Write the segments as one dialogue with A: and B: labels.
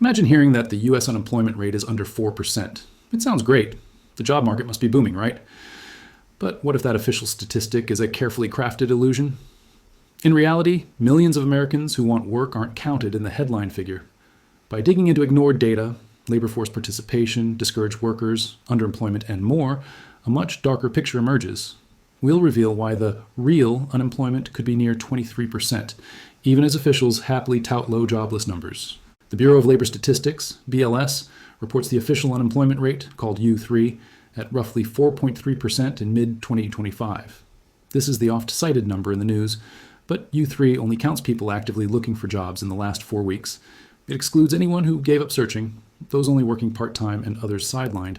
A: Imagine hearing that the US unemployment rate is under 4%. It sounds great. The job market must be booming, right? But what if that official statistic is a carefully crafted illusion? In reality, millions of Americans who want work aren't counted in the headline figure. By digging into ignored data, labor force participation, discouraged workers, underemployment, and more, a much darker picture emerges. We'll reveal why the real unemployment could be near 23%, even as officials happily tout low jobless numbers. The Bureau of Labor Statistics, BLS, reports the official unemployment rate, called U3, at roughly 4.3% in mid-2025. This is the oft-cited number in the news, but U3 only counts people actively looking for jobs in the last 4 weeks. It excludes anyone who gave up searching, those only working part-time and others sidelined.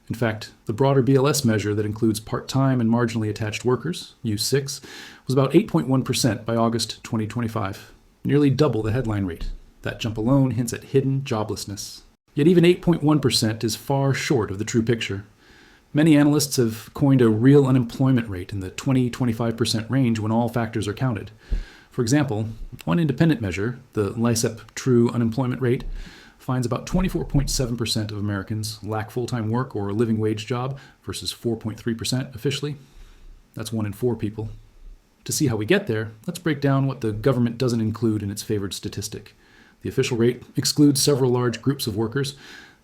A: In fact, the broader BLS measure that includes part-time and marginally attached workers, U6, was about 8.1% by August 2025, nearly double the headline rate. That jump alone hints at hidden joblessness. Yet even 8.1% is far short of the true picture. Many analysts have coined a real unemployment rate in the 20-25% range when all factors are counted. For example, one independent measure, the LISEP True Unemployment Rate, finds about 24.7% of Americans lack full-time work or a living wage job versus 4.3% officially. That's 1 in 4 people. To see how we get there, let's break down what the government doesn't include in its favored statistic. The official rate excludes several large groups of workers.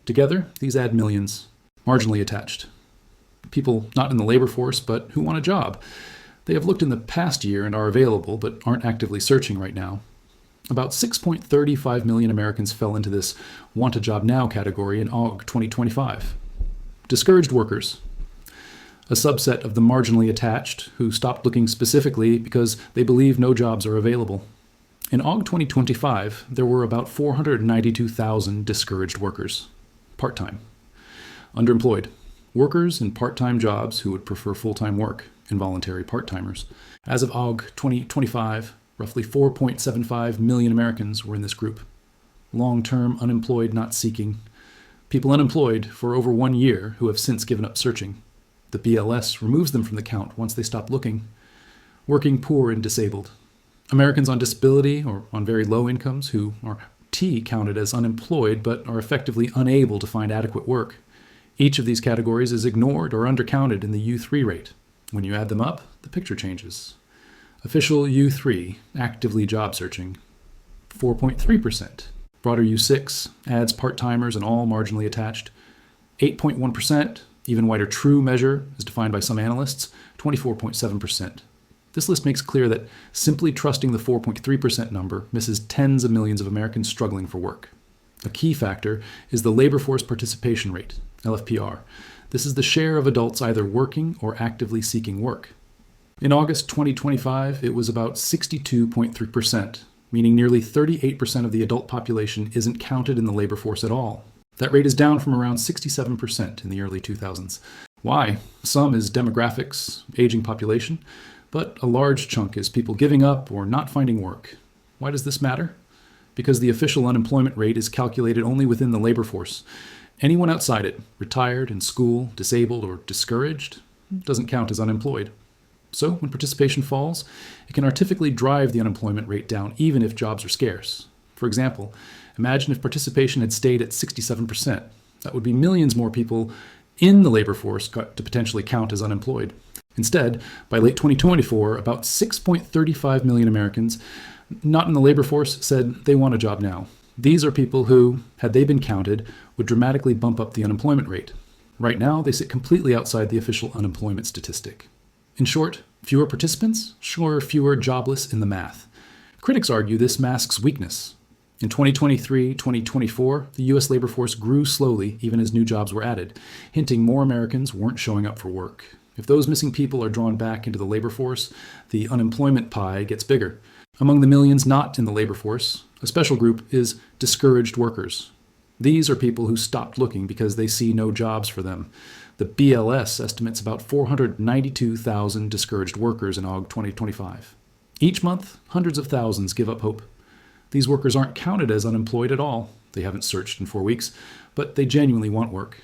A: Together, these add millions. Marginally attached. People not in the labor force, but who want a job. They have looked in the past year and are available, but aren't actively searching right now. About 6.35 million Americans fell into this want a job now category in August 2025. Discouraged workers. A subset of the marginally attached who stopped looking specifically because they believe no jobs are available. In August 2025, there were about 492,000 discouraged workers, part-time. Underemployed, workers in part-time jobs who would prefer full-time work, involuntary part-timers. As of August 2025, roughly 4.75 million Americans were in this group. Long-term unemployed not seeking. People unemployed for over 1 year who have since given up searching. The BLS removes them from the count once they stop looking. Working poor and disabled. Americans on disability or on very low incomes who are counted as unemployed but are effectively unable to find adequate work. Each of these categories is ignored or undercounted in the U3 rate. When you add them up, the picture changes. Official U3, actively job searching, 4.3%. Broader U6 adds part-timers and all marginally attached, 8.1%. Even wider true measure, as defined by some analysts, 24.7%. This list makes clear that simply trusting the 4.3% number misses tens of millions of Americans struggling for work. A key factor is the labor force participation rate, LFPR. This is the share of adults either working or actively seeking work. In August 2025, it was about 62.3%, meaning nearly 38% of the adult population isn't counted in the labor force at all. That rate is down from around 67% in the early 2000s. Why? Some is demographics, aging population, but a large chunk is people giving up or not finding work. Why does this matter? Because the official unemployment rate is calculated only within the labor force. Anyone outside it, retired, in school, disabled, or discouraged, doesn't count as unemployed. So when participation falls, it can artificially drive the unemployment rate down even if jobs are scarce. For example, imagine if participation had stayed at 67%. That would be millions more people in the labor force to potentially count as unemployed. Instead, by late 2024, about 6.35 million Americans not in the labor force said they want a job now. These are people who, had they been counted, would dramatically bump up the unemployment rate. Right now, they sit completely outside the official unemployment statistic. In short, fewer participants, sure, fewer jobless in the math. Critics argue this masks weakness. In 2023-2024, the U.S. labor force grew slowly even as new jobs were added, hinting more Americans weren't showing up for work. If those missing people are drawn back into the labor force, the unemployment pie gets bigger. Among the millions not in the labor force, a special group is discouraged workers. These are people who stopped looking because they see no jobs for them. The BLS estimates about 492,000 discouraged workers in August 2025. Each month, hundreds of thousands give up hope. These workers aren't counted as unemployed at all. They haven't searched in 4 weeks, but they genuinely want work.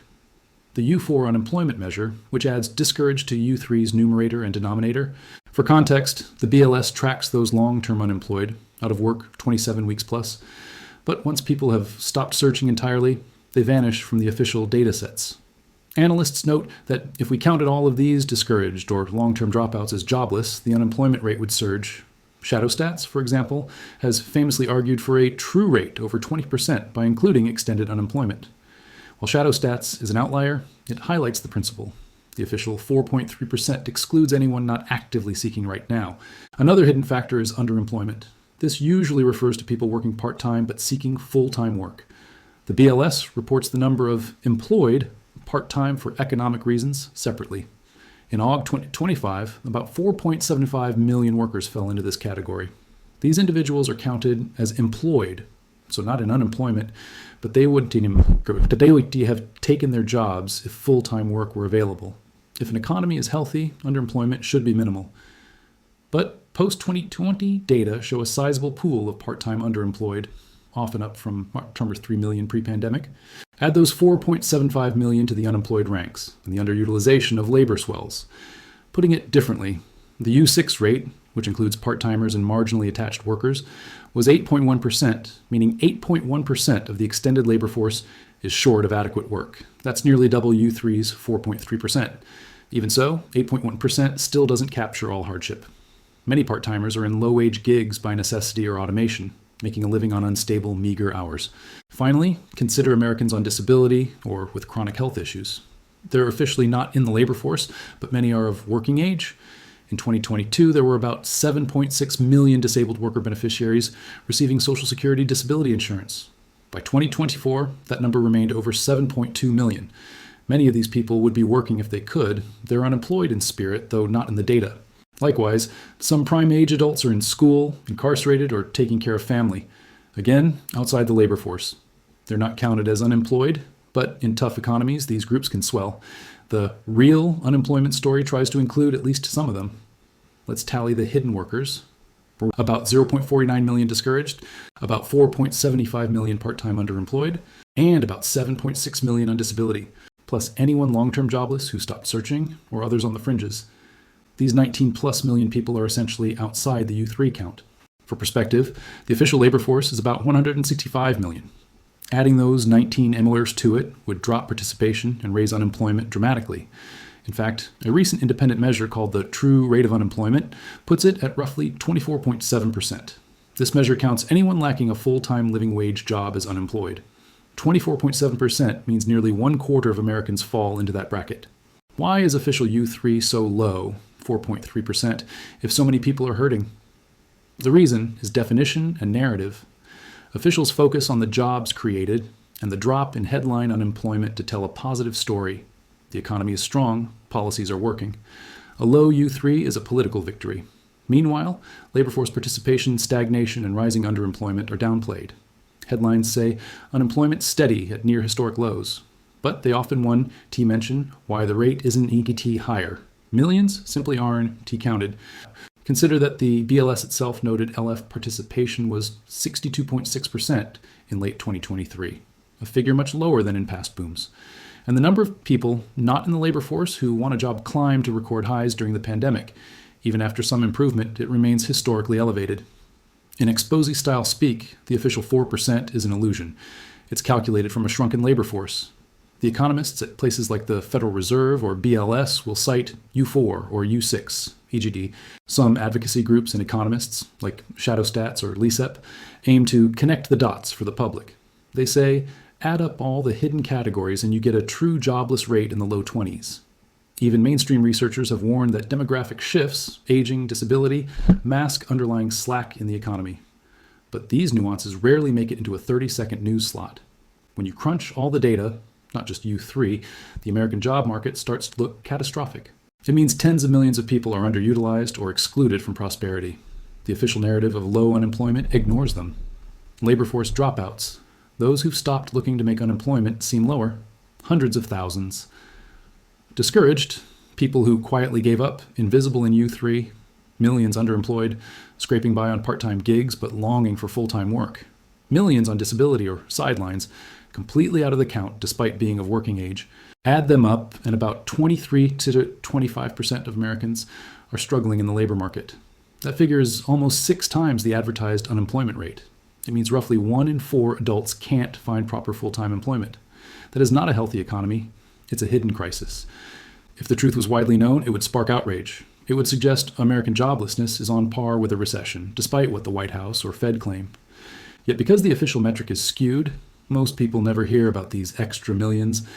A: The U4 unemployment measure, which adds discouraged to U3's numerator and denominator. For context, the BLS tracks those long-term unemployed, out of work 27 weeks plus. But once people have stopped searching entirely, they vanish from the official data sets. Analysts note that if we counted all of these discouraged or long-term dropouts as jobless, the unemployment rate would surge. ShadowStats, for example, has famously argued for a true rate over 20% by including extended unemployment. While ShadowStats is an outlier, it highlights the principle. The official 4.3% excludes anyone not actively seeking right now. Another hidden factor is underemployment. This usually refers to people working part-time but seeking full-time work. The BLS reports the number of employed part-time for economic reasons separately. In August 2025, about 4.75 million workers fell into this category. These individuals are counted as employed, so not in unemployment, but they would have taken their jobs if full-time work were available. If an economy is healthy, underemployment should be minimal. But post-2020 data show a sizable pool of part-time underemployed, often up from number 3 million pre-pandemic. Add those 4.75 million to the unemployed ranks, and the underutilization of labor swells. Putting it differently, the U6 rate, which includes part-timers and marginally attached workers, was 8.1%, meaning 8.1% of the extended labor force is short of adequate work. That's nearly double U3's 4.3%. Even so, 8.1% still doesn't capture all hardship. Many part-timers are in low-wage gigs by necessity or automation, making a living on unstable, meager hours. Finally, consider Americans on disability or with chronic health issues. They're officially not in the labor force, but many are of working age. In 2022, there were about 7.6 million disabled worker beneficiaries receiving Social Security disability insurance. By 2024, that number remained over 7.2 million. Many of these people would be working if they could. They're unemployed in spirit, though not in the data. Likewise, some prime-age adults are in school, incarcerated, or taking care of family. Again, outside the labor force. They're not counted as unemployed, but in tough economies, these groups can swell. The real unemployment story tries to include at least some of them. Let's tally the hidden workers. About 0.49 million discouraged, about 4.75 million part-time underemployed, and about 7.6 million on disability, plus anyone long-term jobless who stopped searching or others on the fringes. These 19+ million people are essentially outside the U3 count. For perspective, the official labor force is about 165 million. Adding those 19 MLers to it would drop participation and raise unemployment dramatically. In fact, a recent independent measure called the true rate of unemployment puts it at roughly 24.7%. This measure counts anyone lacking a full-time living wage job as unemployed. 24.7% means nearly 1/4 of Americans fall into that bracket. Why is official U3 so low, 4.3%, if so many people are hurting? The reason is definition and narrative. Officials focus on the jobs created and the drop in headline unemployment to tell a positive story. The economy is strong, policies are working. A low U3 is a political victory. Meanwhile, labor force participation, stagnation, and rising underemployment are downplayed. Headlines say unemployment steady at near historic lows, but they often want to mention why the rate isn't ET higher. Millions simply aren't counted. Consider that the BLS itself noted LF participation was 62.6% in late 2023, a figure much lower than in past booms. And the number of people not in the labor force who want a job climbed to record highs during the pandemic. Even after some improvement, it remains historically elevated. In Exposé-style speak, the official 4% is an illusion. It's calculated from a shrunken labor force. The economists at places like the Federal Reserve or BLS will cite U4 or U6, EGD. Some advocacy groups and economists, like ShadowStats or LISEP, aim to connect the dots for the public. They say, add up all the hidden categories and you get a true jobless rate in the low 20s. Even mainstream researchers have warned that demographic shifts, aging, disability, mask underlying slack in the economy. But these nuances rarely make it into a 30-second news slot. When you crunch all the data, not just U3, the American job market starts to look catastrophic. It means tens of millions of people are underutilized or excluded from prosperity. The official narrative of low unemployment ignores them. Labor force dropouts. Those who've stopped looking to make unemployment seem lower, hundreds of thousands. Discouraged, people who quietly gave up, invisible in U3, millions underemployed, scraping by on part-time gigs but longing for full-time work. Millions on disability or sidelines, completely out of the count despite being of working age. Add them up, and about 23 to 25% of Americans are struggling in the labor market. That figure is almost 6 times the advertised unemployment rate. It means roughly 1 in 4 adults can't find proper full-time employment. That is not a healthy economy. It's a hidden crisis. If the truth was widely known, it would spark outrage. It would suggest American joblessness is on par with a recession, despite what the White House or Fed claim. Yet because the official metric is skewed, most people never hear about these extra millions.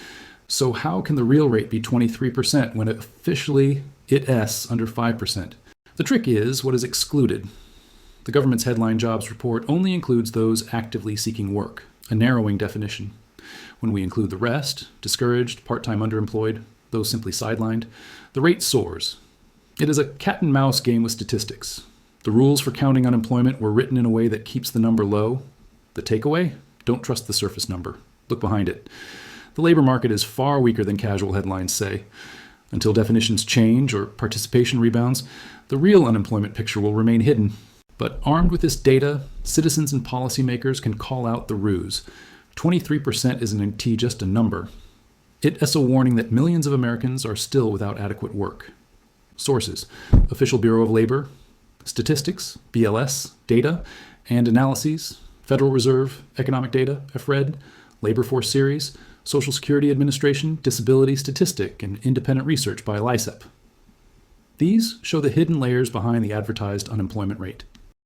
A: So how can the real rate be 23% when officially it's under 5%? The trick is what is excluded. The government's headline jobs report only includes those actively seeking work, a narrowing definition. When we include the rest, discouraged, part-time underemployed, those simply sidelined, the rate soars. It is a cat-and-mouse game with statistics. The rules for counting unemployment were written in a way that keeps the number low. The takeaway? Don't trust the surface number. Look behind it. The labor market is far weaker than casual headlines say. Until definitions change or participation rebounds, the real unemployment picture will remain hidden. But armed with this data, citizens and policymakers can call out the ruse. 23% isn't just a number. It's a warning that millions of Americans are still without adequate work. Sources: Official Bureau of Labor, Statistics, BLS, Data, and Analyses, Federal Reserve, Economic Data, FRED, Labor Force Series, Social Security Administration, Disability Statistic, and independent research by LISEP. These show the hidden layers behind the advertised unemployment rate.